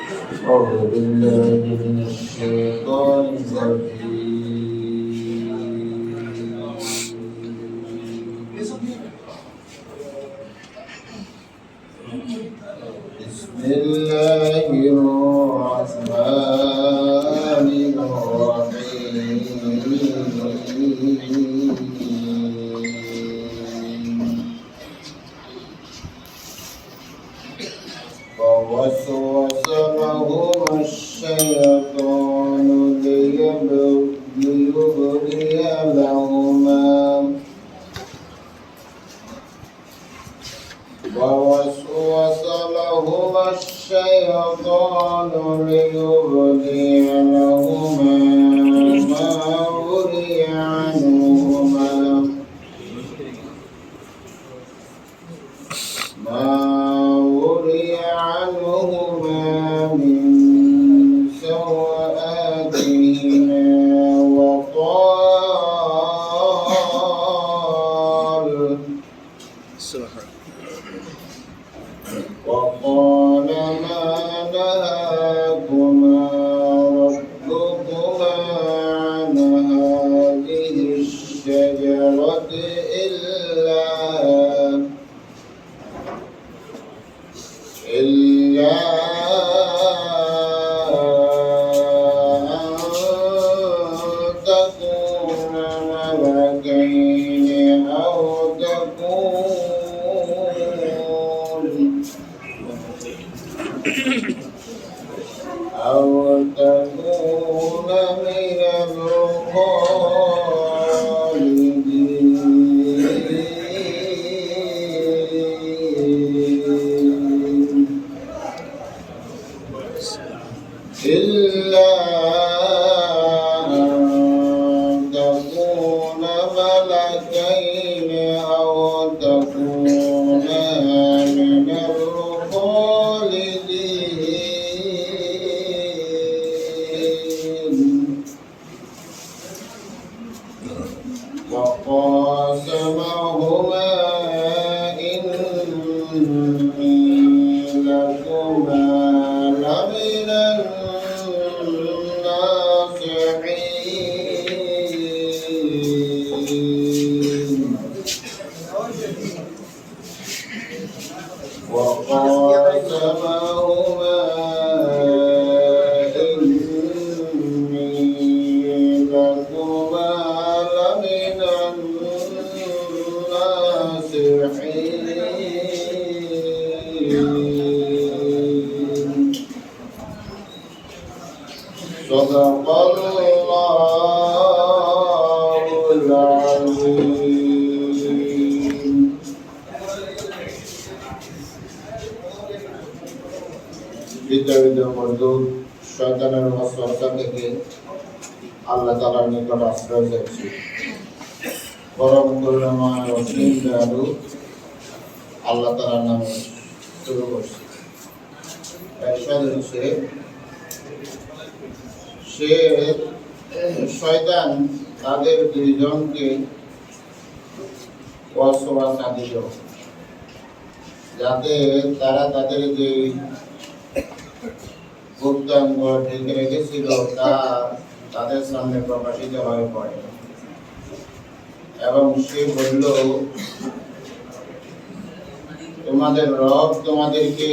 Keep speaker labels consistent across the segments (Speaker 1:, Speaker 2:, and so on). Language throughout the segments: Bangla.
Speaker 1: أعوذ بالله من الشيطان الرجيم. بسم الله الرحمن الرحيم. فوسوس لهما الشيطان ليبدي لهما ووسوس لهما الشيطان ليبدي لهما ما وري عنهما من سوآتهما وقال ما نهاكما ربكما عن هذه الشجرة إلا أن تكونا ملكين أو تكون من الخالدين إلا أن تكون ملكين أو تكونا من الخالدين وقاسمهما إني لكما لمن الناصحين وقاسمهما إني لكما لمن الناصحين صدق الله العظيم বিদ্যাবিদ মরদুদ শয়তানের ওয়াসওয়াসা থেকে আল্লাহ তাআলার নিকট আশ্রয় চাইছি। পরম করুণাময় অসীম দয়ালু আল্লাহ তাআলার নামে শুরু করছি। সে শয়তান তাদের দুইজনকে ওয়াসওয়াসা দিল যাতে তারা তাদের যে গুপ্তাঙ্গ ঢেকে রেখেছিল তা তাদের সামনে প্রকাশিত হয়ে পড়ে এবং সে বলল, তোমাদের রব তোমাদেরকে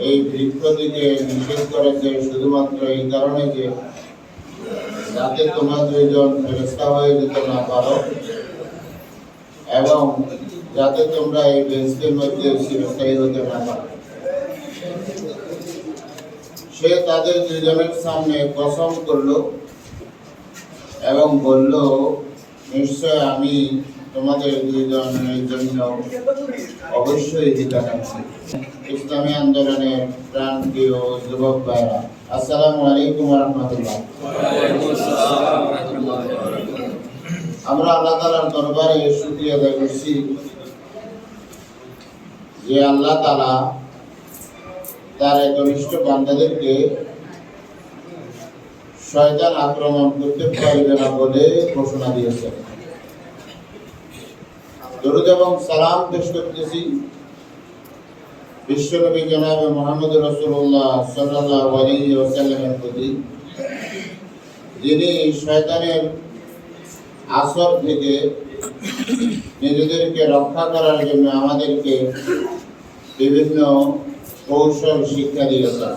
Speaker 1: এই বৃক্ষ থেকে নিষেধ করেছে শুধুমাত্র এই কারণে যে যাতে তোমরা দুইজন ফেরেশতা হয়ে যেতে না পারো এবং যাতে তোমরা এই বেহেশতের মধ্যে চিরস্থায়ী হতে না পারো। সে তাদের দুইজনের সামনে কসম করল এবং বলল, নিশ্চয় আমি তোমাদের দুইজনের জন্য অবশ্যই হিদায়াত আছি। ইসলামী আন্দোলনের প্রাণপ্রিয় যুবক ভাইরা, আসসালামু আলাইকুম ওয়া রাহমাতুল্লাহ। আমরা আল্লাহ তাআলার দরবারে শুকরিয়া আদায় করছি যে আল্লাহ তাআলা তার একনিষ্ঠ বান্দাদেরকে শয়তান আক্রমণ করতে পারবে না বলে ঘোষণা দিয়েছেন। দরুদ এবং সালাম পেশ করতেছি বিশ্বনবী জনাব মুহাম্মদ রাসূলুল্লাহ সাল্লাল্লাহু আলাইহি ওয়াসাল্লামের প্রতি, যিনি শয়তানের আসর থেকে নিজেদেরকে রক্ষা করার জন্য আমাদেরকে বিভিন্ন কৌশল শিক্ষা দিয়েছেন,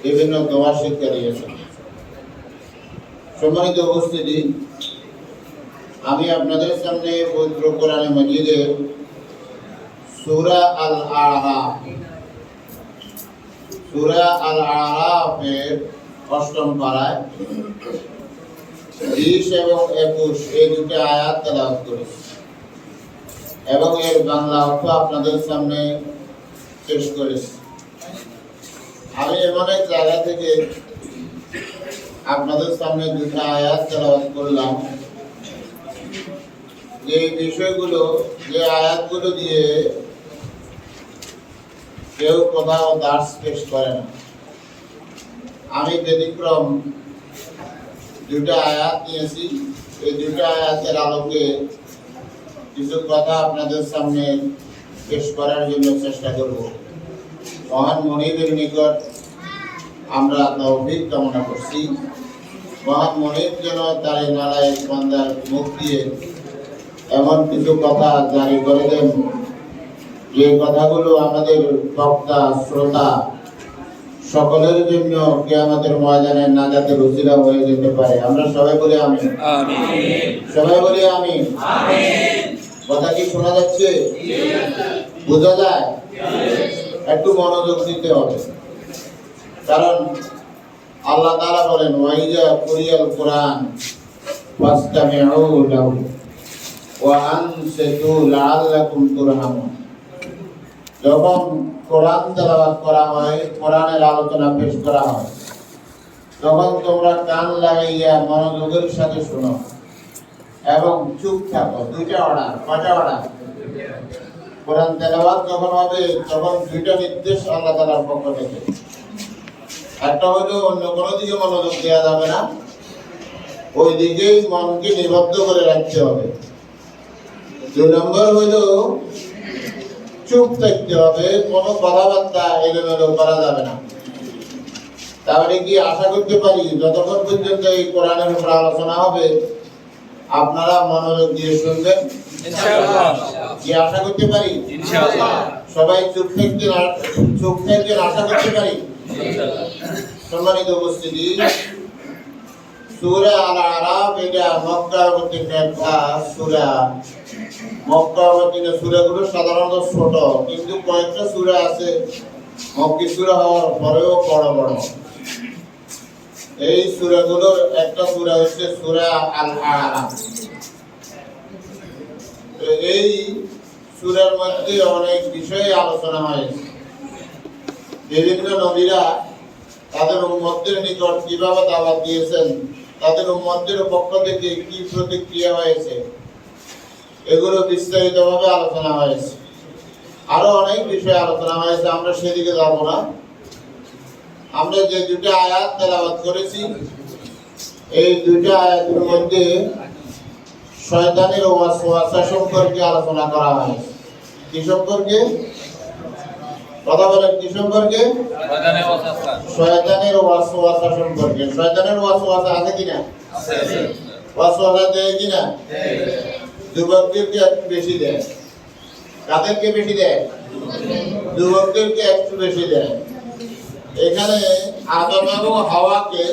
Speaker 1: বিভিন্ন দোয়া শিক্ষা দিয়েছেন। সম্মানিত উপস্থিতি, আমি আপনাদের সামনে পবিত্র কোরআনে মাজিদের সূরা আল আরাফের ৮ম পারায় ২০ এবং ২১ এই দুটো আয়াত তেলাওয়াত করেছি এবং এর বাংলা অর্থ আপনাদের সামনে পেশ করেছি। আমি এমন এক জায়গা থেকে আপনাদের সামনে দুটো আয়াত তেলাওয়াত করলাম, যে বিষয়গুলো, যে আয়াতগুলো দিয়ে কেউ কোথাও দার্স পেশ করে না। আমি ব্যতিক্রম দুটো আয়াত নিয়েছি। এই দুটো আয়াতের আলোকে কিছু কথা আপনাদের সামনে পেশ করার জন্য চেষ্টা করব। মহান মনিবের নিকট আমরা তৌফিক কামনা করছি। মহান মনিব যেন তার এই নালায়েক বান্দার মুখ দিয়ে এমন কিছু কথা জারি করে দেন, যে কথাগুলো আমাদের বক্তা শ্রোতা সকলের জন্য কিয়ামতের ময়দানে নাজাতের উসিলা হয়ে যেতে পারে। আমরা সবাই বলি আমিন। সবাই বলি আমিন। কথা কি শোনা যাচ্ছে? বোঝা যায়? একটু মনোযোগ দিতে হবে, কারণ আল্লাহ তাআলা বলেন, ওয়াইজা কুরিয়াল কোরআন ফাসতামিউ লাহু ওয়া আনসিতু লাআল্লাকুম তুরহামুন। যখন কোরআন তেলাওয়াত করা হয়, কোরআনের আলোচনা পেশ করা হয়, তখন তোমরা কান লাগাইয়া মনোযোগের সাথে শোনো এবং চুপ থাকো। দুইটা অর্ডার। কয়টা অর্ডার? কোরআন তেলাওয়াত যখন হবে তখন দুইটা নির্দেশ আল্লাহ তাআলার পক্ষ থেকে। একটা হলো অন্য কোনো দিকে মনোযোগ দেওয়া যাবে না, ওই দিকেই মনকে নিবদ্ধ করে রাখতে হবে। ২ নম্বর হলো চুপ থাকতে হবে, কোনো কথাবার্তা এলোমেলো করা যাবে না। তাহলে কি আশা করতে পারি যতক্ষণ পর্যন্ত এই কোরআনের উপর আলোচনা হবে আপনারা মনোযোগ দিয়ে শুনবেন? ইনশাআল্লাহ। কি আশা করতে পারি? ইনশাআল্লাহ। সবাই চুপ থাকতে আশা করতে পারি? ইনশাআল্লাহ। সম্মানিত উপস্থিতি, সূরা আল আরাফ এটা মক্কা অবতীর্ণ একটা সূরা। মক্কা অবতীর্ণ সূরাগুলো সাধারণত ছোট, কিন্তু কয়েকটা সূরা আছে মক্কি সূরা হওয়ার পরেও বড় বড়। এই সূরাগুলোর একটা সূরা হচ্ছে সূরা আল আরাফ। এই সূরার মধ্যে অনেক বিষয়ে আলোচনা হয়েছে। বিভিন্ন নবীরা তাদের উম্মতদের নিকট কিভাবে দাওয়াত দিয়েছেন, তাদের উম্মতদের পক্ষ থেকে কি প্রতিক্রিয়া হয়েছে, এগুলো বিস্তারিতভাবে আলোচনা হয়েছে। আরো অনেক বিষয়ে আলোচনা হয়েছে, আমরা সেদিকে যাব না। আমরা যে দুটো আয়াত তেলাওয়াত করেছি, এই দুটো আয়াতের মধ্যে শয়তানের ওয়াসওয়াসা সম্পর্কে আলোচনা করা হয়েছে। কি সম্পর্কে? কথা বলেন, কি সম্পর্কে? শয়তানের ওয়াসওয়াসা সম্পর্কে। শয়তানের ওয়াসওয়াসা আছে কিনা? আছে। ওয়াসওয়াসা দেয় কিনা? যুবকদেরকে একটু বেশি দেয়। কাদেরকে বেশি দেয়? যুবকদেরকে একটু বেশি দেয়। এখানে আদম এবং হাওয়াকে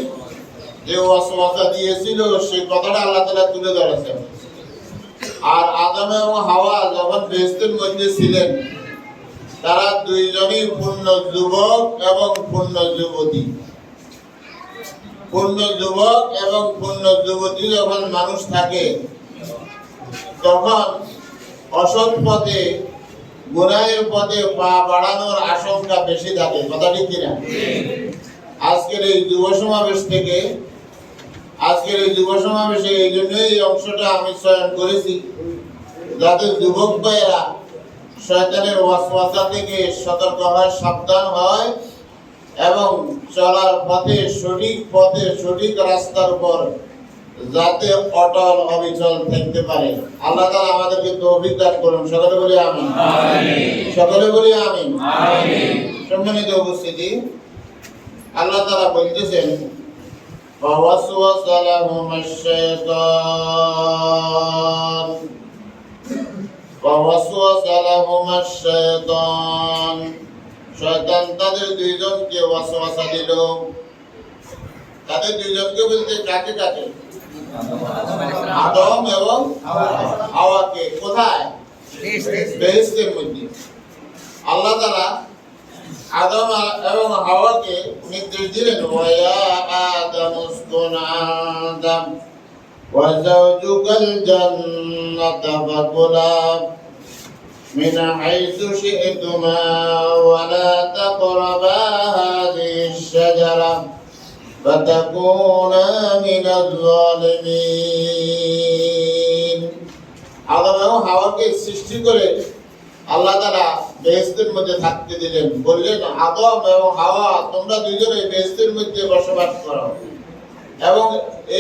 Speaker 1: যে ওয়াসওয়াসা দিয়েছিল সেই কথাটা আল্লাহ তাআলা তুলে ধরেছেন। আর আদম এবং হাওয়া যখন বেহেশতের মধ্যে ছিলেন, তারা দুইজনই পূর্ণ যুবক এবং পূর্ণ যুবতী। পূর্ণ যুবক এবং পূর্ণ যুবতী যখন মানুষ থাকে, তখন অসৎ পথে, গুনাহের পথে পা বাড়ানোর আশঙ্কা বেশি থাকে। কথা ঠিক কিনা? আজকের এই যুব সমাবেশে এই জন্যই এই অংশটা আমি চয়ন করেছি, যাতে যুবক ভাইয়েরা শয়তানের ওয়াসওয়াসা থেকে সতর্ক হয়, সাবধান হয় এবং চলার পথে, সঠিক রাস্তার উপর যাতে অটল অবিচল থাকতে পারে। আল্লাহ তাআলা আমাদেরকে তৌফিক দান করুন। সকলে বলি আমিন। সকলে বলি আমিন। সম্মানিত উপস্থিতি, আল্লাহ তাআলা বলতেছেন ফাওয়াসওয়াসা লাহুমাশ শাইতান শয়তান তাদের দুইজনকে ওয়াসওয়াসা দিল। তাদের দুইজনকে বলতে কাকে কাকে? আদম এবং হাওয়াকে। কোথায়? বেহেশতের মধ্যে। আল্লাহ তাআলা আদম এবং হাওয়াকে নির্দেশ দিলেন ওয়া আদামু উসকুন আনতা ওয়া যাওজুকাল জান্নাতা ফাকুলা মিন হাইসু শি'তুমা ওয়া লা তাকরাবা হাযিহিশ শাজারা ফাতাকুনা মিনাজ জালিমিন। আদম এবং হাওয়াকে সৃষ্টি করে আল্লাহ তাআলা বেহেশতের মধ্যে থাকতে দিলেন। বললেন আদম এবং হাওয়া তোমরা দুইজনে বেহেশতের মধ্যে বসবাস করো এবং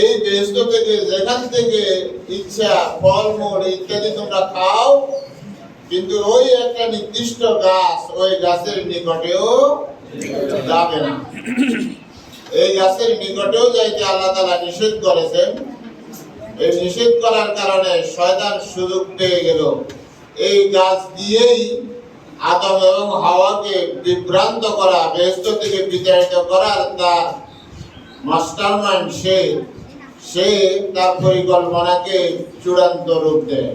Speaker 1: এই বেহেশত থেকে যেখান থেকে ইচ্ছা ফলমূল ইত্যাদি তোমরা খাও, কিন্তু ওই একটা নির্দিষ্ট গাছ, ওই গাছের নিকটেও যাবে না। এই গাছের নিকটেও যাইতে আল্লাহ তাআলা নিষেধ করেছেন। এই নিষেধ করার কারণে শয়তান সুযোগ পেয়ে গেল এই গাছ দিয়েই আদম এবং হাওয়াকে বিভ্রান্ত করা, বেহেশত থেকে বিতাড়িত করার তার মাস্টারমাইন্ড সে তার পরিকল্পনাকে চূড়ান্ত রূপ দেয়।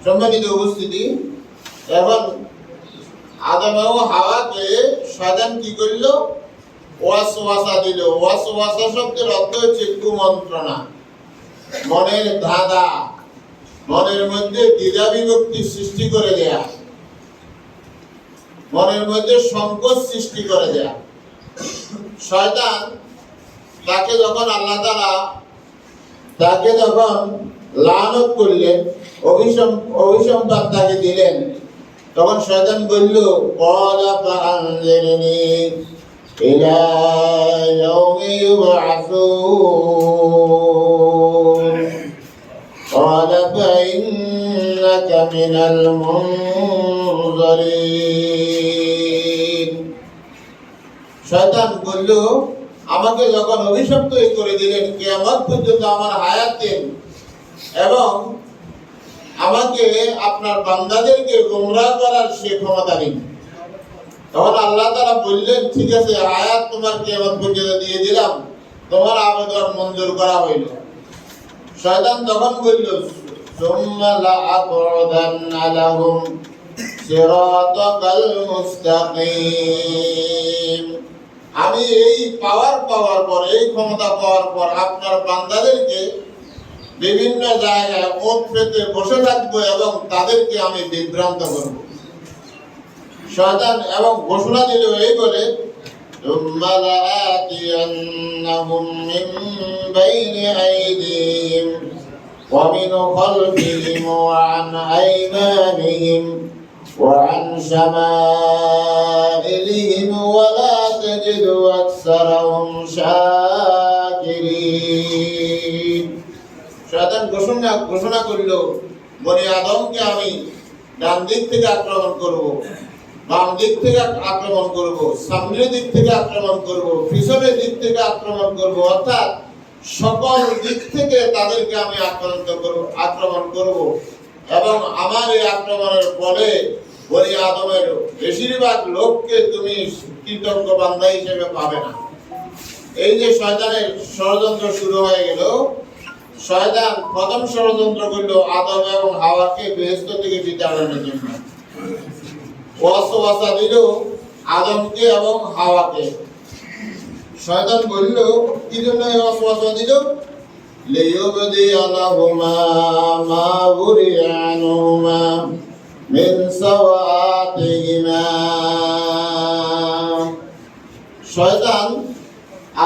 Speaker 1: সম্মানিত উপস্থিতি, এখন আদম এবং হাওয়াকে শয়তান কি করল? ওয়াসওয়াসা দিল। ওয়াসওয়াসা শব্দের অর্থ হচ্ছে কুমন্ত্রণা, মনের ধাঁধা, মনের মধ্যে দ্বিধা বিভক্তি সৃষ্টি করে দেয়া, মনের মধ্যে সংকোচ সৃষ্টি করে দেয়া। শয়তান তাকে যখন আল্লাহ তাআলা তাকে যখন লানত করলেন, অভিসম্পাদ তাকে দিলেন, তখন শয়তান বলল ক্বালা ফাআনজিরনি ইলা ইয়াউমি ইউবআসুন ক্বালা ফাইন্নাকা মিনাল মুনযারিন। শয়তান বলল আমাকে যখন অভিশপ্ত করে দিলেন কিয়ামত পর্যন্ত আমার হায়াত দেন এবং আমাকে আপনার বান্দাদেরকে গোমরাহ করার সে ক্ষমতা নেই। তখন আল্লাহ তাআলা বললেন ঠিক আছে, হায়াত তোমার কিয়ামত পর্যন্ত দিয়ে দিলাম, তোমার আবেদন মঞ্জুর করা হইল। শয়তান তখন বলল সুম্মা লাআকউদান্না লাহুম সিরাতাকাল মুস্তাকিম। আমি এই পাওয়ার পর, এই ক্ষমতা পাওয়ার পর আপনার বান্দাদেরকে বিভিন্ন জায়গায় ওত পেতে বসে থাকবো এবং তাদেরকে আমি বিভ্রান্ত করব। শয়তান এবং ঘোষণা দিল এই বলে সুম্মা লাআতিয়ান্নাহুম মিন বাইনি আইদিহিম ওয়া মিন খালফিহিম ওয়া আন আইমানিহিম ওয়া আন শামাইলিহিম ওয়া লা তাজিদু আকসারাহুম শাকিরিন। শয়তান ঘোষণা করল বনি আদমকে আমি ডান দিক থেকে আক্রমণ করব, বাম দিক থেকে আক্রমণ করব, সামনের দিক থেকে আক্রমণ করব, পিছনের দিক থেকে আক্রমণ করব, অর্থাৎ সকল দিক থেকে তাদেরকে আমি আক্রমণ করব এবং আমার এই আক্রমণের ফলে বনি আদমের বেশিরভাগ লোককে তুমি কৃতজ্ঞ বান্দা হিসেবে পাবে না। এই যে শয়তানের ষড়যন্ত্র শুরু হয়ে গেল, শয়তান প্রথম ষড়যন্ত্র করল আদম এবং হাওয়াকে বেহেশত থেকে বিতাড়নের জন্য। ওয়াসওয়াসা দিল আদমকে এবং হাওয়াকে। শয়তান বলল কি জন্য ওয়াসওয়াসা দিল? লিইউবদিয়া লাহুমা মা বুরিয়া আনহুমা মিন সাওয়াতিহিমা। শয়তান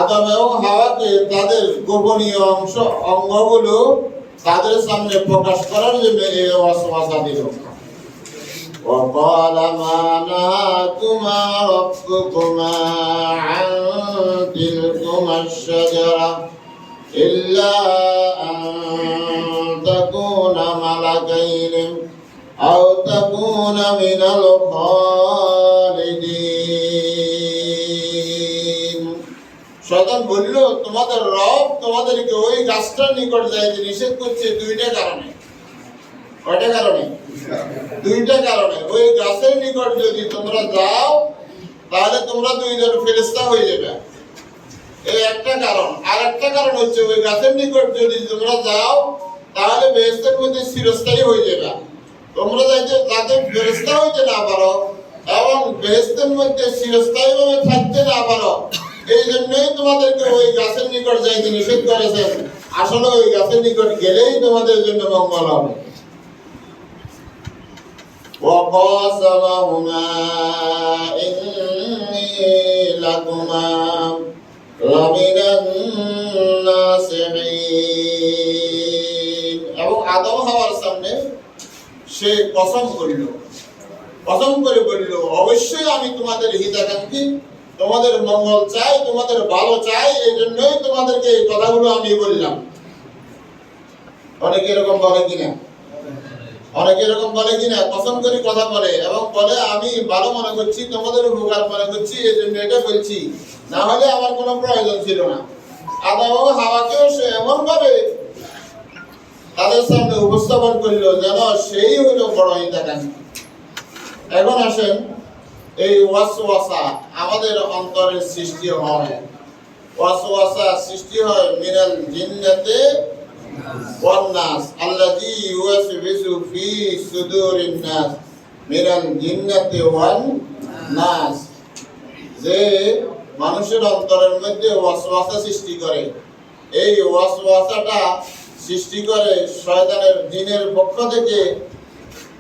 Speaker 1: আদম এবং হাওয়াকে তাদের গোপনীয় অঙ্গগুলো তাদের সামনে প্রকাশ করার জন্য এই ওয়াসওয়াসা দিল। وقال ما نهاكما ربكما عن تلكما الشجرة إلا أن تكون ملكين أو تكون من الخالدين শয়তান বলল তোমাদের রব তোমাদেরকে ওই গাছটার নিকট যাইতে নিষেধ করছে দুইটা কারণে। কয়টা কারণে? দুইটা কারণে। ওই গাছের নিকট যদি তোমরা যাও তাহলে তোমরা দুইজন ফেরেশতা হয়ে যাবে, এই একটা কারণ। আর একটা কারণ হচ্ছে ওই গাছের নিকট যদি তোমরা যাও তাহলে বেহেশতের মধ্যে চিরস্থায়ী হয়ে যাবে। তোমরা যাতে ফেরেশতা হইতে না পারো এবং বেহেশতের মধ্যে চিরস্থায়ী ভাবে থাকতে না পারো, এই জন্যই তোমাদেরকে ওই গাছের নিকট যাইতে নিষেধ করেছেন। আসলে ওই গাছের নিকট গেলেই তোমাদের জন্য মঙ্গল হবে। وقاسمهما إني لكما لمن الناصحين এবং আদম হাওয়ার সামনে সে কসম করিল, কসম করে বলিল অবশ্যই আমি তোমাদের হিতাকাঙ্ক্ষী, তোমাদের মঙ্গল চাই, তোমাদের ভালো চাই, এই জন্যই তোমাদেরকে এই কথাগুলো আমি বললাম। অনেকে এরকম বলে কিনা? অনেকে এরকম বলে কিনা? কসম করে কথা বলে এবং বলে আমি ভালো মনে করছি, তোমাদের উপকার মনে করছি, এই জন্য এটা বলছি, না হলে আমার কোনো প্রয়োজন ছিল না। আদম ও হাওয়াকেও সে এমন ভাবে তাদের সামনে উপস্থাপন করলো যেন সেই হইল বড় হিতাকাঙ্ক্ষী। এখন আসেন, এই ওয়াসওয়াসা আমাদের অন্তরের সৃষ্টি হয়। ওয়াসওয়াসা সৃষ্টি হয় মিনাল জিন্নাতে ওয়ান নাস আল্লাযী ইউওয়াসবিসু ফি সুদুরিন নাস মিনাল জিন্নাতি ওয়ান নাস, যে মানুষের অন্তরের মধ্যে ওয়াসওয়াসা সৃষ্টি করে। এই ওয়াসওয়াসাটা সৃষ্টি করে শয়তানের, জিনের পক্ষ থেকে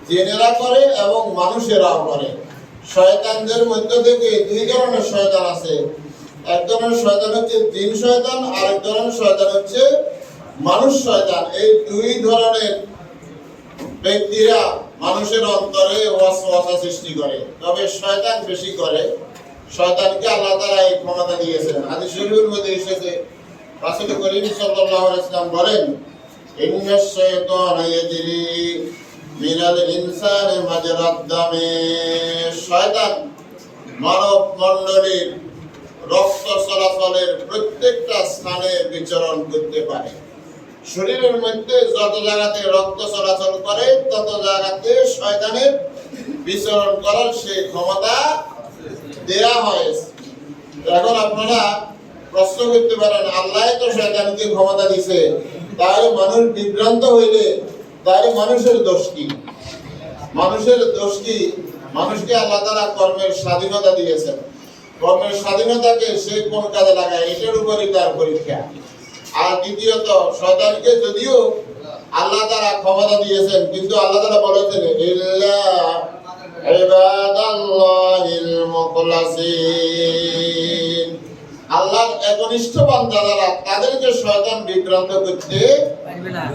Speaker 1: জিনেরা করে এবং মানুষেরাও করে। শয়তানদের মধ্য থেকে দুই ধরনের শয়তান আছে। এক ধরনের শয়তান হচ্ছে জিন শয়তান, আর এক ধরনের শয়তান হচ্ছে মানুষ শয়তান। এই দুই ধরনের ব্যক্তিরা মানুষের অন্তরে ওয়াসওয়াসা সৃষ্টি করে, তবে শয়তান বেশি করে। শয়তানকে আল্লাহ তাআলা এই ক্ষমতা দিয়েছেন। হাদিস শরীফের মধ্যে এসেছে, রাসূল করিম সাল্লাল্লাহু আলাইহি ওয়াসাল্লাম বলেন, ইন্নাশ শাইতানা ইয়াজরি মিনাল ইনসানি মাজরাদ দামে, শয়তান মানব মণ্ডলীর রক্ত চলাচলের প্রত্যেকটা স্থানে বিচরণ করতে পারে। শরীরের মধ্যে যত জায়গাতে রক্ত চলাচল করে তত জায়গাতে শয়তানের বিচরণ করার সেই ক্ষমতা দেয়া হয়েছে। এখন আপনারা প্রশ্ন করতে পারেন, আল্লাহ তো শয়তানকে ক্ষমতা দিছে, তাহলে মানুষ বিভ্রান্ত হইলে তাহলে মানুষের দোষ কি? মানুষের দোষ কি? মানুষকে আল্লাহ তাআলা কর্মের স্বাধীনতা দিয়েছেন। কর্মের স্বাধীনতাকে সে কোন কাজে লাগায় এটার উপরই তার পরীক্ষা। আর দ্বিতীয়ত, শয়তানকে যদিও আল্লাহ তাআলা ক্ষমতা দিয়েছেন, কিন্তু আল্লাহ তাআলা বলেছেন ইল্লা ইবাদাল্লাহিল মুখলাসিন, আল্লাহর একনিষ্ঠ বান্দা যারা তাদেরকে শয়তান বিভ্রান্ত করতে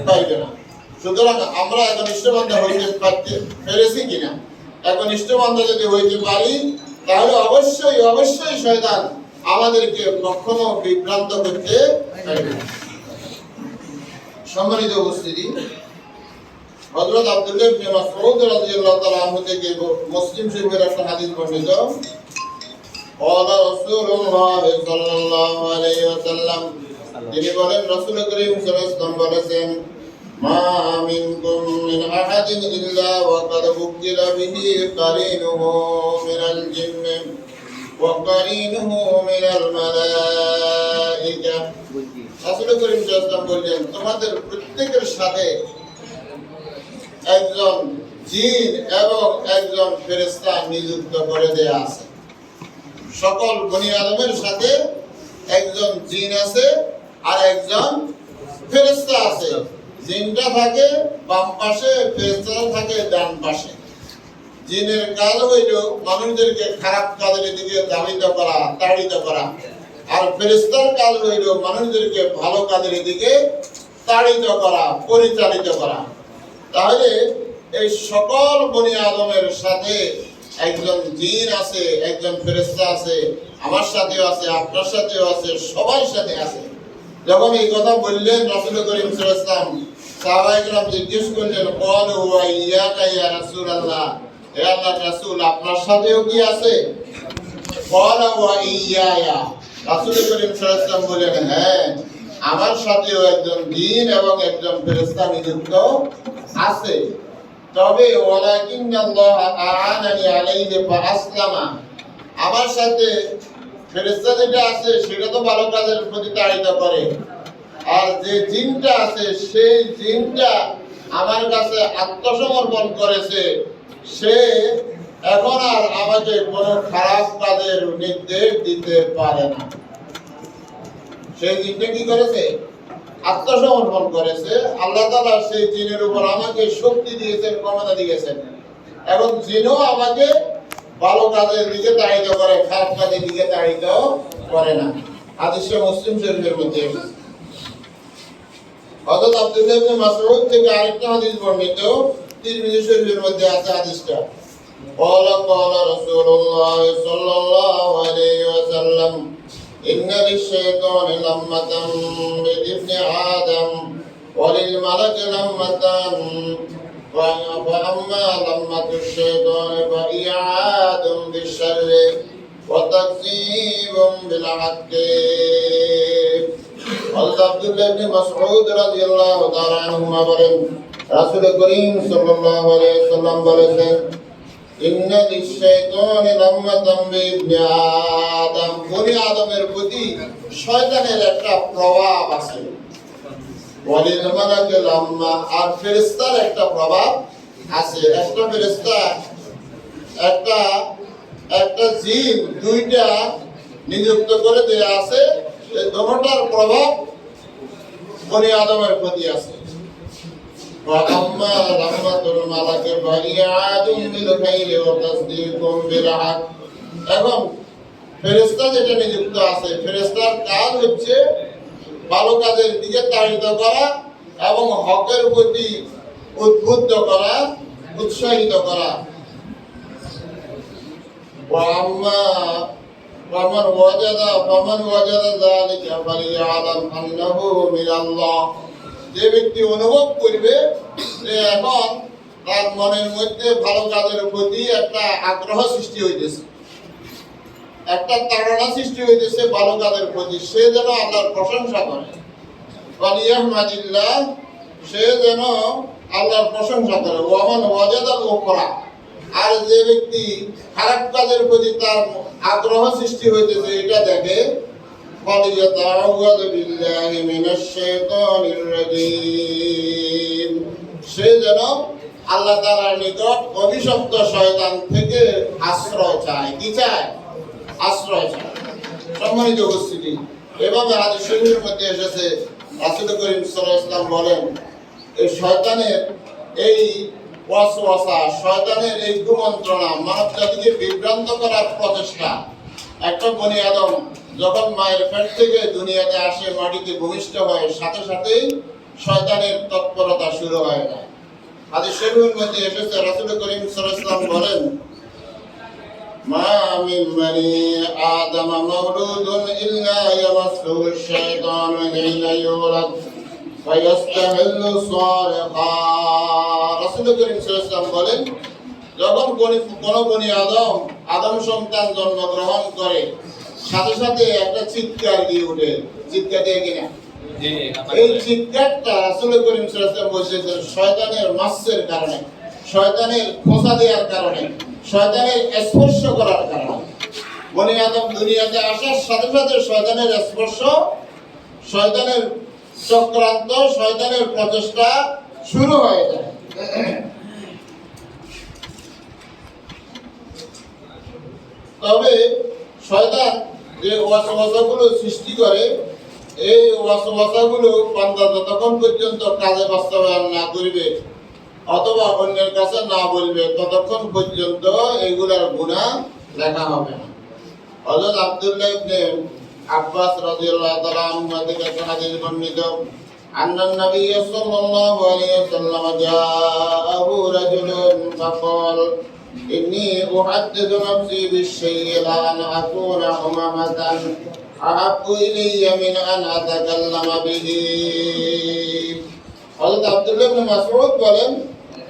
Speaker 1: পারবে না। সুতরাং আমরা একনিষ্ঠ বান্দা হইতে পেরেছি কিনা? একনিষ্ঠ বান্দা যদি হইতে পারি তাহলে অবশ্যই অবশ্যই শয়তান আমাদেরকে কখনো বিভ্রান্ত করতে পারবে না। সম্মানিত উপস্থিতি, হযরত আব্দুল্লাহ ইবনে মাসউদ রাদিয়াল্লাহু তাআলা আনহু থেকে মুসলিম শরীফের একটা হাদিস বর্ণিত, قال رسول الله صلى الله عليه وسلم, তিনি বলেন রাসূল করিম সাল্লাল্লাহু আলাইহি ওয়াসাল্লাম বলেছেন, মা মিনকুম মিন আহাদিন ইল্লা ওয়া কাদ বুকিলা বিহি কারিনুহু মিনাল জিন্নি ওয়া কারিনুহু মিনাল মালাইকা। রাসূল করিম সাল্লাল্লাহু আলাইহি ওয়াসাল্লাম বললেন, তোমাদের প্রত্যেকের সাথে একজন জিন এবং একজন ফেরেশতা নিযুক্ত করে দেয়া আছে। সকল বনি আদমের সাথে একজন জিন আছে আর একজন ফেরেশতা আছে। জিনটা থাকে বাম পাশে, ফেরেশতারা থাকে ডান পাশে। জিনের কাজ হইল মানুষদেরকে খারাপ কাজের দিকে ধাবিত করা, তাড়িত করা, আর ফেরেশতার কাজ হইল মানুষদেরকে ভালো কাজের দিকে তাড়িত করা, পরিচালিত করা। তাহলে এই সকল বনি আদমের সাথে একজন জিন আছে, একজন ফেরেশতা আছে, আমার সাথেও আছে, আপনার সাথেও আছে, সবার সাথে আছে। যখন এই কথা বললেন রাসূল করিম সাল্লাল্লাহু আলাইহি ওয়াসাল্লাম, সাহাবায়ে কেরাম জিজ্ঞেস করলেন, ক্বালু ওয়া ইয়্যাকা ইয়া রাসূলুল্লাহ, হে আল্লাহর রাসূল আপনার সাথেও কি আছে? ক্বালা ওয়া ইয়্যায়া, রাসূল করিম সাল্লাল্লাহু আলাইহি ওয়াসাল্লাম বলেন, হ্যাঁ আমার সাথেও একজন জিন এবং একজন ফেরেশতা নিযুক্ত আছে। তবে ওয়ালাকিন্নাল্লাহ আ'আনানি আলাইহি ফাআসলামা, আমার সাথে ফেরেশতা যেটা আছে সেটা তো ভালো কাজের প্রতি তাড়িত করে, আর যে জিনটা আছে সেই জিনটা আমার কাছে আত্মসমর্পণ করেছে, সে এখন আর আমাকে কোনো খারাপ কাজের নির্দেশ দিতে পারে না। সেই জিনটা কি করেছে? আত্মসমর্পণ করেছে। আল্লাহ তাআলা সেই জিনের উপর আমাকে শক্তি দিয়েছেন, ক্ষমতা দিয়েছেন, এবং জিনও আমাকে ভালো কাজের দিকে তাড়িত করে, খারাপ কাজের দিকে তাড়িত করে না। হাদিসে মুসলিম শরীফের মধ্যে হযরত আব্দুল্লাহ ইবনে মাসউদ থেকে আরেকটা হাদিস বর্ণিত, তিরমিজি শরীফের মধ্যে আছে হাদিসটা। قال رسول الله صلى الله عليه وسلم إن للشيطان لمة بابن آدم وللملك لمة، فأما لمة الشيطان فإعاد بالشر وتكذيب بالحق। হযরত আব্দুল্লাহ ইবনে মাসউদ রাদিয়াল্লাহু তাআলা আনহুমা বলেন, রাসূল করিম সাল্লাল্লাহু আলাইহি ওয়াসাল্লাম বলেছেন, ইন্না লিশ-শাইতানি লাম্মাতান বিবনি আদম, বনি আদমের প্রতি শয়তানের একটা প্রভাব আছে। ওয়ালিল মালাকি লাম্মা, আর ফেরেশতার একটা প্রভাব আছে। একটা ফেরেশতা একটা জিন, দুইটা নিযুক্ত করে দেয়া আছে, এই দুটোটার প্রভাব বনি আদমের প্রতি আছে। وأما رحمة الملك فإعاد بالخير وتصديق بالحق। এবং ফেরেশতা যেটা নিযুক্ত আছে, ফেরেশতার কাজ হচ্ছে ভালো কাজের দিকে তাড়িত করা এবং হকের প্রতি উদ্বুদ্ধ করা, উৎসাহিত করা। ومن وجد ذلك فليعلم أنه من الله। যে ব্যক্তি অনুভব করবে যে এখন তার মনের মধ্যে ভালো কাজের প্রতি একটা আগ্রহ সৃষ্টি হইতেছে, একটা তাড়না সৃষ্টি হইতেছে ভালো কাজের প্রতি, সে যেন আল্লাহর প্রশংসা করে। ওয়ালিয়াহমাদিল্লাহ, সে যেন আল্লাহর প্রশংসা করে। ওয়ামান ওয়াজাদাল উখরা, আর যে ব্যক্তি খারাপ কাজের প্রতি তার আগ্রহ সৃষ্টি হইতেছে এটা দেখে, ফালিয়াতাআওয়াযু বিল্লাহি মিনাশ শাইতানির রাজীম, সে যেন আল্লাহ তাআলার নিকট অভিশপ্ত শয়তান থেকে আশ্রয় চায়। কি চায়? আশ্রয় চায়। সম্মানিত উপস্থিতি, এভাবে হাদিস শরীফের মধ্যে এসেছে, রাসূল করিম সাল্লাল্লাহু আলাইহি ওয়াসাল্লাম বলেন, এই শয়তানের এই ওয়াসওয়াসা, শয়তানের এই কুমন্ত্রণা, মানব জাতিকে বিভ্রান্ত করার প্রচেষ্টা, একটা বনি আদম যখন মায়ের পেট থেকে দুনিয়াতে আসে, মাটিতে ভূমিষ্ঠ হয়, সাথে সাথেই শয়তানের তৎপরতা শুরু হয়ে যায়। হাদিস শরীফের মধ্যে এসেছে, রাসূল করিম সাল্লাল্লাহু আলাইহি ওয়াসাল্লাম বলেন, মা মিন বানি আদম মাওলুদুন ইল্লা ইয়ামাসসুহু আশ-শাইতানু হিনা ইউলাদ ওয়া ইস্তাহিল্লু সারিকা। রাসূল করিম সাল্লাল্লাহু আলাইহি ওয়াসাল্লাম বলেন, যখন কোন বনি আদম সন্তান জন্মগ্রহণ করে, সাথে সাথে একটা চিৎকার দিয়ে ওঠে। চিৎকার দিয়ে কিনা? এই চিৎকারটা রাসূল করিম সাল্লাল্লাহু আলাইহি ওয়াসাল্লাম বলেছেন শয়তানের মাসের কারণে, শয়তানের খোঁচা দেওয়ার কারণে, শয়তানের স্পর্শ করার কারণে। বনি আদম দুনিয়াতে আসার সাথে সাথে শয়তানের স্পর্শ, শয়তানের চক্রান্ত, শয়তানের প্রচেষ্টা শুরু হয়ে যায়। তবে শয়তান যে ওয়াসওয়াসাগুলো সৃষ্টি করে, এই ওয়াসওয়াসাগুলো বান্দা যতক্ষণ পর্যন্ত কাজে বাস্তবায়ন না করবে অথবা অন্যের কাছে না বলবে, ততক্ষণ পর্যন্ত এগুলার গুনাহ লেখা হবে না। হযরত আব্দুল্লাহ ইবনে আব্বাস রাদিয়াল্লাহু তাআলা আনহু থেকে একটা হাদিস বর্ণিত, আন্নান নবী সাল্লাল্লাহু আলাইহি ওয়াসাল্লাম জাআহু রাজুলুন ফাকাল ইন্নী উহাদ্দিসু নাফসি বিশ-শাইই লা আন আকুনা উমামাতান আহাব্বু ইলাইয়া মিন আন আতাকাল্লামা বিহি। হযরত আব্দুল্লাহ ইবনে মাসউদ বলেন,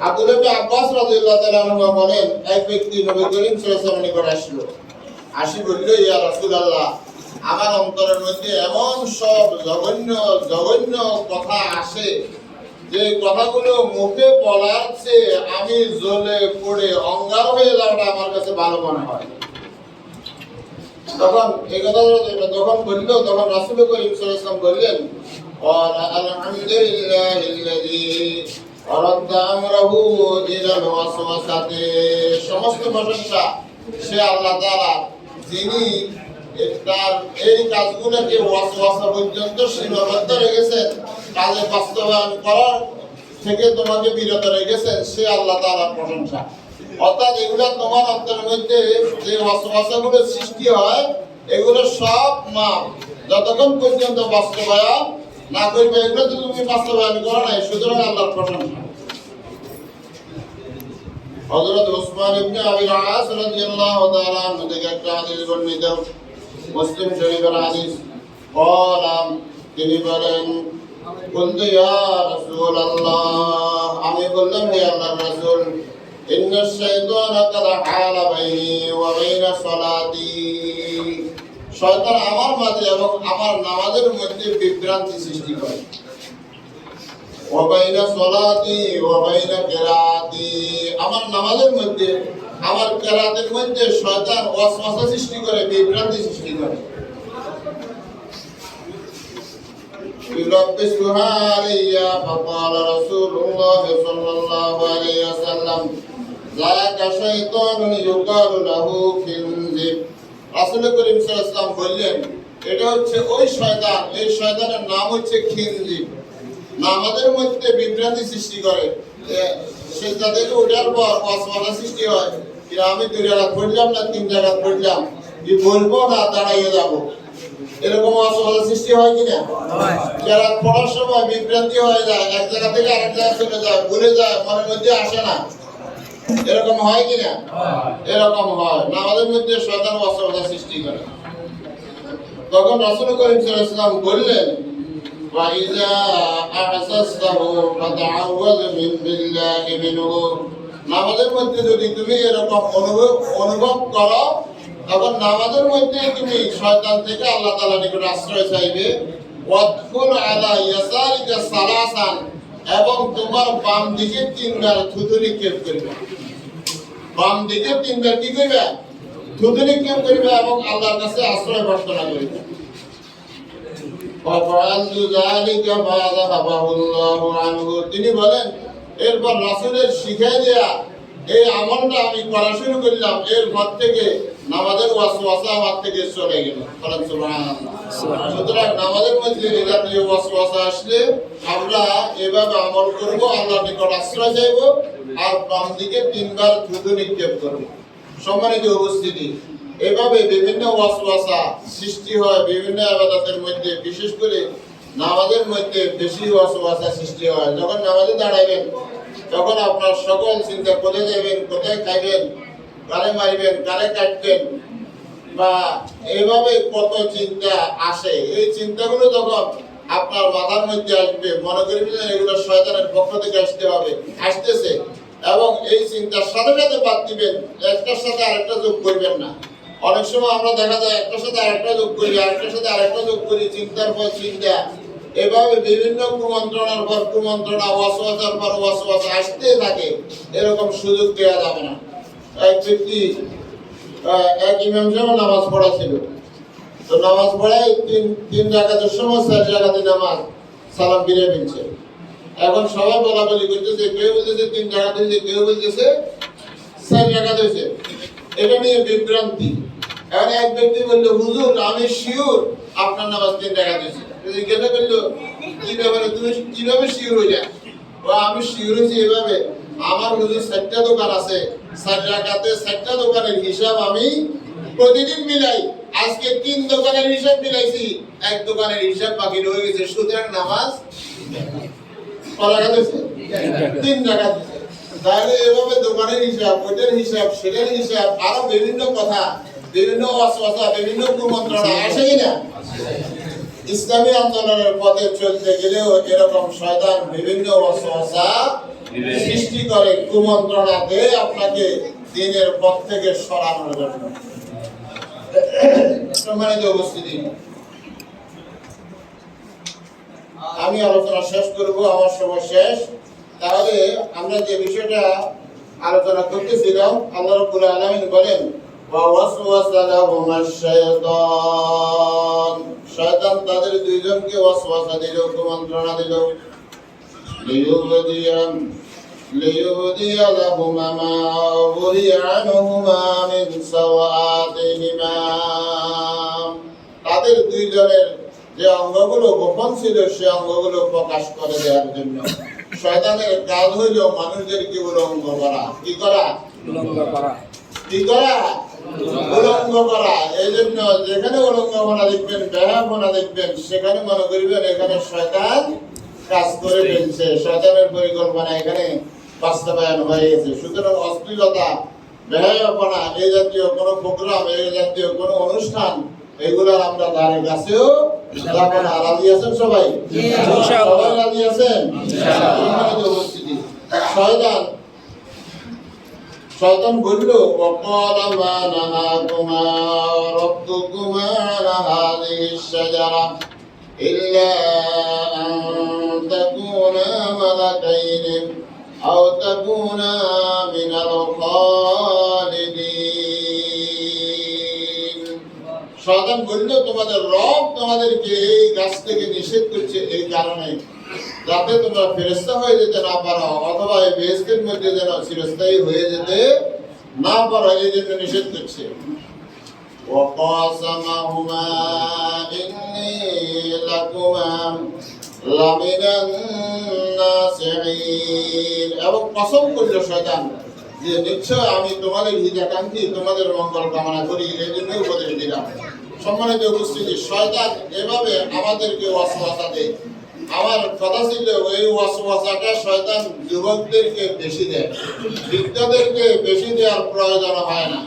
Speaker 1: আব্দুল্লাহ ইবনে আব্বাস রাদিয়াল্লাহু তাআলা আনহু বলেন, এক ব্যক্তি নবী করিম সাল্লাল্লাহু আলাইহি ওয়াসাল্লামের নিকট আসলো, আসি বলল, ইয়া রাসূলুল্লাহ, আমার অন্তরের মধ্যে এমন সব জঘন্য জঘন্য কথা আসে যে কথাগুলো মুখে বলার চেয়ে আমি জ্বলে পড়ে অঙ্গার হয়ে যাওয়াটা আমার কাছে ভালো মনে হয়। তখন এই কথা যখন বলল, তখন রাসূল করিম সাল্লাল্লাহু আলাইহি ওয়াসাল্লাম বললেন, আলহামদুলিল্লাহিল্লাযী আরাদা আমরাহু ইলাল ওয়াসওয়াসাতি। সমস্ত প্রশংসা সে আল্লাহ তাআলা, যিনি তার এই কাজগুলোকে ওয়াসওয়াসা পর্যন্ত সীমাবদ্ধ রেখেছেন, কাজে বাস্তবায়ন করার থেকে তোমাকে বিরত রেখেছেন, সে আল্লাহ তাআলার প্রশংসা। অর্থাৎ এগুলো তোমার অন্তরের মধ্যে যে ওয়াসওয়াসাগুলো সৃষ্টি হয়, এগুলো সব মাপ, যতক্ষণ পর্যন্ত বাস্তবায়ন না করবে, এগুলো তো তুমি বাস্তবায়ন করো নাই, সুতরাং আল্লাহর প্রশংসা। হযরত উসমান ইবনে আবিল আস রাদিয়াল্লাহু তাআলা আনহু থেকে একটা হাদিস বর্ণিত, মুসলিম শরীফের হাদিস। তিনি বলেন, কুনতু ইয়া রাসূলুল্লাহ, আমি বললাম, হে আল্লাহর রাসূল, ইন্নাশ শাইতানা কাদ হালা বাইনি ওয়া বাইনা সালাতি। শয়তান আমার মাঝে এবং আমার নামাজের মধ্যে বিভ্রান্তি সৃষ্টি করে। ওয়া বাইনা সালাতি ওয়া বাইনা কিরাআতি, আমার নামাজের মধ্যে, আমার কিরাতের মধ্যে শয়তান ওয়াসওয়াসা সৃষ্টি করে, বিভ্রান্তি সৃষ্টি করে। ইউলাব্বিসুহা আলাইয়া, ফাকালা রাসূলুল্লাহ সাল্লাল্লাহু আলাইহি ওয়াসাল্লাম, যাকা শাইতানুন ইউকালু লাহু খিনজিব। রাসূল করিম সাল্লাল্লাহু আলাইহি ওয়াসাল্লাম বললেন, এটা হচ্ছে ওই শয়তান, এই শয়তানের নাম হচ্ছে খিনজিব। নামাজের মধ্যে বিভ্রান্তি সৃষ্টি করে, সে তাদের ওঠার পর ওয়াসওয়াসা সৃষ্টি হয়, যে আমি 2 রাকাত পড়লাম না 3 রাকাত পড়লাম, কি বলবো না দাঁড়াইয়ে যাব, এরকম ওয়াসওয়াসা সৃষ্টি হয় কিনা? যারা পড়ার সময় বিভ্রান্তি হয়ে যায়, এক জায়গা থেকে আরেক জায়গায় চলে যায়, ভুলে যায়, মনের মধ্যে আসে না, এরকম হয় কিনা? এরকম হয়, নামাজের মধ্যে শয়তান ওয়াসওয়াসা সৃষ্টি করে। তখন রাসূল করিম সাল্লাল্লাহু আলাইহি ওয়াসাল্লাম বললেন, وَإِذَا أَحْسَسْتَهُ فَتَعَوَّذْ بِاللَّهِ مِنْهُ। নামাজের মধ্যে যদি তুমি এরকম অনুভব করো, তখন নামাজের মধ্যে তুমি শয়তান থেকে আল্লাহ তাআলার নিকট আশ্রয় চাইবে। ওয়াদখুল আলা ইয়াসারিকা সালাসান, এবং তোমার বাম দিকে 3 বার থুতু নিক্ষেপ করবে। বাম দিকে 3 বার কি করবে? থুতু নিক্ষেপ করবে এবং আল্লাহর কাছে আশ্রয় প্রার্থনা করবে। তিনি বলেন, এরপর রাসূলের শিখাই দেয়া এই আমলটা আমি করা শুরু করলাম, এরপর থেকে নামাজের ওয়াসওয়াসা আমার থেকে চলে গেল। সুবহানাল্লাহ। সুতরাং নামাজের মধ্যে এই জাতীয় ওয়াসওয়াসা আসলে আমরা এভাবে আমল করব, আল্লাহর নিকট আশ্রয় চাইব, আর বাম দিকে 3 বার থুতু নিক্ষেপ করব। সম্মানিত উপস্থিতি, এভাবে বিভিন্ন ওয়াসওয়াসা সৃষ্টি হয় বিভিন্ন ইবাদতের মধ্যে, বিশেষ করে নামাজের মধ্যে বেশি ওয়াসওয়াসা সৃষ্টি হয়। যখন নামাজে দাঁড়াবেন, তখন আপনার সকল চিন্তা, কোথায় যাবেন, কোথায় খাইবেন, কারে মারিবেন, কারে কাটবেন, বা এইভাবে কত চিন্তা আসে। এই চিন্তাগুলো যখন আপনার মাথার মধ্যে আসবে, মনে করবেন এগুলো শয়তানের পক্ষ থেকে আসতেছে, এবং এই চিন্তার সাথে সাথে বাদ দিবেন, একটার সাথে আরেকটা যোগ করবেন না। অনেক সময় আমরা দেখা যায় একটার সাথে আরেকটা যোগ করি, আরেকটার সাথে আরেকটা যোগ করি, চিন্তার পর চিন্তা, এভাবে বিভিন্ন কুমন্ত্রণার পর কুমন্ত্রণা, ওয়াসওয়াসার পর ওয়াসওয়াসা আসতে থাকে। এরকম সুযোগ দেওয়া যাবে না। এক ব্যক্তি, এক ইমাম সাহেব নামাজ পড়াছিল, তো নামাজ পড়ায় 3 রাকাতের সময় 4 রাকাতে নামাজ সালাম ফিরে ফেলছে। এখন সবাই বলাবলি করতেছে, কেউ বলতেছে 3 রাকাত হয়েছে, কেউ বলতেছে 4 রাকাত হয়েছে, এটা নিয়ে বিভ্রান্তি। এখন এক ব্যক্তি বললো, হুজুর আমি শিওর আপনার নামাজ 3 রাকাত হয়েছে। জিজ্ঞাসা করলো, কি ব্যাপারে, তুমি কিভাবে শিওর হইলে? আমি শিওর হয়েছি এভাবে, আমার হুজুর 4টা দোকান আছে, 4 রাকাতে 4টা দোকানের হিসাব আমি প্রতিদিন মিলাই, আজকে 3 দোকানের হিসাব মিলাইছি, 1 দোকানের হিসাব বাকি রয়ে গেছে, সুতরাং নামাজ 3 রাকাত। তাহলে এভাবে দোকানের হিসাব, ওইটার হিসাব, সেটার হিসাব, আরো বিভিন্ন কথা বিভিন্ন ওয়াসওয়াসা, বিভিন্ন কুমন্ত্রণা আসে কিনা? ইসলামী আন্দোলনের পথে চলতে গেলেও এরকম শয়তান বিভিন্ন ওয়াসওয়াসা সৃষ্টি করে, কুমন্ত্রণা দিয়ে আপনাকে দিনের পথ থেকে সরানোর জন্য। সম্মানিত উপস্থিতি, আমি আলোচনা শেষ করব, আমার সময় শেষ। তাহলে আমরা যে বিষয়টা আলোচনা করতেছিলাম, আল্লাহ রাব্বুল আলামিন বলেন ওয়াসওয়াসা লাহুমাশ শাইতান, শয়তান তাদের দুইজনকে ওয়াসওয়াসা দিল, কুমন্ত্রণা দিল। লিয়ুবদিয়া লাহুমা মা বুরিয়া আনহুমা মিন সাওয়াতিহিমা, তাদের দুইজনের যে অঙ্গগুলো গোপন ছিল সে অঙ্গগুলো প্রকাশ করে দেওয়ার জন্য। শয়তানের কাজ হইল মানুষদেরকে উলঙ্গ করা। কি করা? কি করা? উলঙ্গ করা। এই জন্য যেখানে উলঙ্গপনা দেখবেন, বেহায়াপনা দেখবেন, সেখানে মনে করবেন এখানে শয়তান কাজ করে ফেলছে, শয়তানের পরিকল্পনা এখানে বাস্তবায়ন হয়ে গেছে। সুতরাং অশ্লীলতা, বেহায়াপনা, এই জাতীয় কোনো প্রোগ্রাম, এই জাতীয় কোনো অনুষ্ঠান, এগুলোর আমরা ধারে কাছেও যাব না। রাজি আছেন সবাই? সবাই রাজি আছেন? উপস্থিতি, শয়তান বলল ওয়াকালা মা নাহাকুমা রাব্বুকুমা আন হাযিহিশ শাজারা ইল্লা আন তাকুনা মালাকাইনি আও তাকুনা মিনাল খালিদিন। শয়তান বলল তোমাদের রব তোমাদেরকে এই গাছ থেকে নিষেধ করছে এই কারণে যাতে তোমরা ফেরেশতা হয়ে যেতে না পারো, অথবা এই বেহেশতের মধ্যে যেন চিরস্থায়ী হয়ে যেতে না পারো, এই জন্য নিষেধ করছে। ওয়াকাসামাহুমা ইন্নী লাকুমা লামিনান নাসিহিন, এবং কসম করল শয়তান যে নিশ্চয় আমি তোমাদের হিতাকাঙ্ক্ষী, তোমাদের মঙ্গল কামনা করি, এই জন্য উপদেশ দিলাম। সম্মানিত উপস্থিতি, শয়তান এভাবে আমাদেরকে ওয়াসওয়াসা দেয়। আমার কথা ছিল এই ওয়াসওয়াসাটা শয়তান যুবকদেরকে বেশি দেয়, বৃদ্ধদেরকে বেশি দেওয়ার প্রয়োজন হয় না।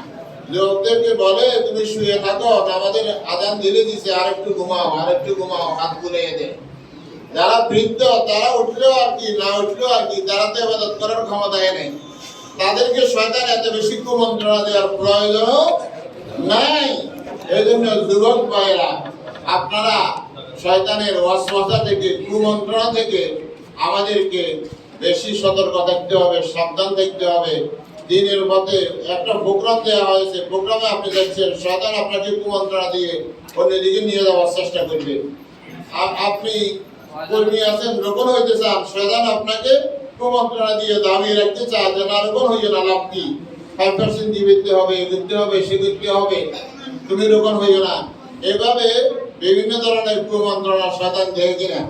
Speaker 1: যুবকদেরকে বলে তুমি শুয়ে থাকো, আমাদের আজান দিলে দিছে, আরেকটু ঘুমাও, আরেকটু ঘুমাও, হাত বুলিয়ে দেয়। যারা বৃদ্ধ তারা উঠলেও আর কি, না উঠলেও আর কি, তারা তো ইবাদত করার ক্ষমতায় নেই, তাদেরকে শয়তান এত বেশি কুমন্ত্রণা দেওয়ার প্রয়োজন নাই। এই জন্য যুবক ভাইরা, আপনারা শয়তানের ওয়াসওয়াসা থেকে, কুমন্ত্রণা থেকে আমাদেরকে বেশি সতর্ক থাকতে হবে, সাবধান থাকতে হবে। দিনের পথে একটা প্রোগ্রাম দেওয়া হয়েছে, প্রোগ্রামে আপনি দেখছেন শয়তান আপনাকে কুমন্ত্রণা দিয়ে অন্যদিকে নিয়ে যাওয়ার চেষ্টা করবে। আপনি কর্মী আছেন, রোপণ হইতে চান, শয়তান আপনাকে কুমন্ত্রণা দিয়ে দাঁড়িয়ে রাখতে চায় যে না রোপণ হইয়ে না, লাভ কি, 5% দিয়ে দিতে হবে, এগুতে হবে, সেগুতে হবে, তুমি রোপণ হইও না। এভাবে বিভিন্ন ধরনের কুমন্ত্রণা শয়তান দেয় কিনা।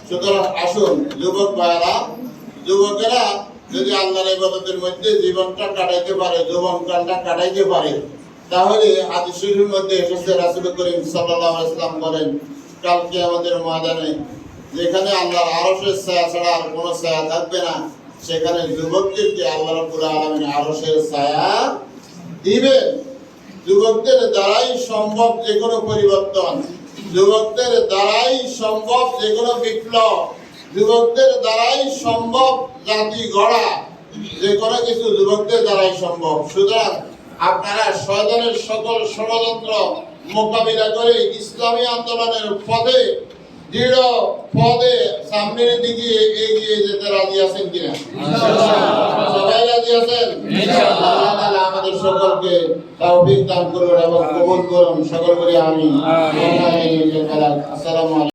Speaker 1: সুতরাং আসুন যুবক ভাইরা, যুবকেরা যদি আল্লাহর ইবাদতের মধ্যে জীবনটা কাটাইতে পারে, যৌবনকালটা কাটাইতে পারে, তাহলে হাদিস শরীফের মধ্যে এসেছে রাসূল করিম সাল্লাল্লাহু আলাইহি ওয়াসাল্লাম বলেন কাল কিয়ামতের ময়দানে যেখানে আল্লাহর আরশের ছায়া ছাড়া আর কোনো ছায়া থাকবে না, সেখানে যুবকদেরকে আল্লাহ রাব্বুল আলামিন আরশের ছায়া দিবেন। যুবকদের দ্বারাই সম্ভব যে কোনো পরিবর্তন, যুবকদের দ্বারাই সম্ভব যে কোনো বিপ্লব, যুবকদের দ্বারাই সম্ভব জাতি গড়া, যে কোনো কিছু যুবকদের দ্বারাই সম্ভব। সুতরাং আপনারা শয়তানের সকল ষড়যন্ত্র মোকাবিলা করে ইসলামী আন্দোলনের পথে, দৃঢ় পথে সামনের দিকে এগিয়ে যেতে রাজি আছেন কিনা? সবাই রাজি আছেন? আল্লাহ তাআলা আমাদের সকলকে তৌফিক দান করুন এবং কবুল করুন। সকল বলি আমিন। আসসালামু আলাইকুম।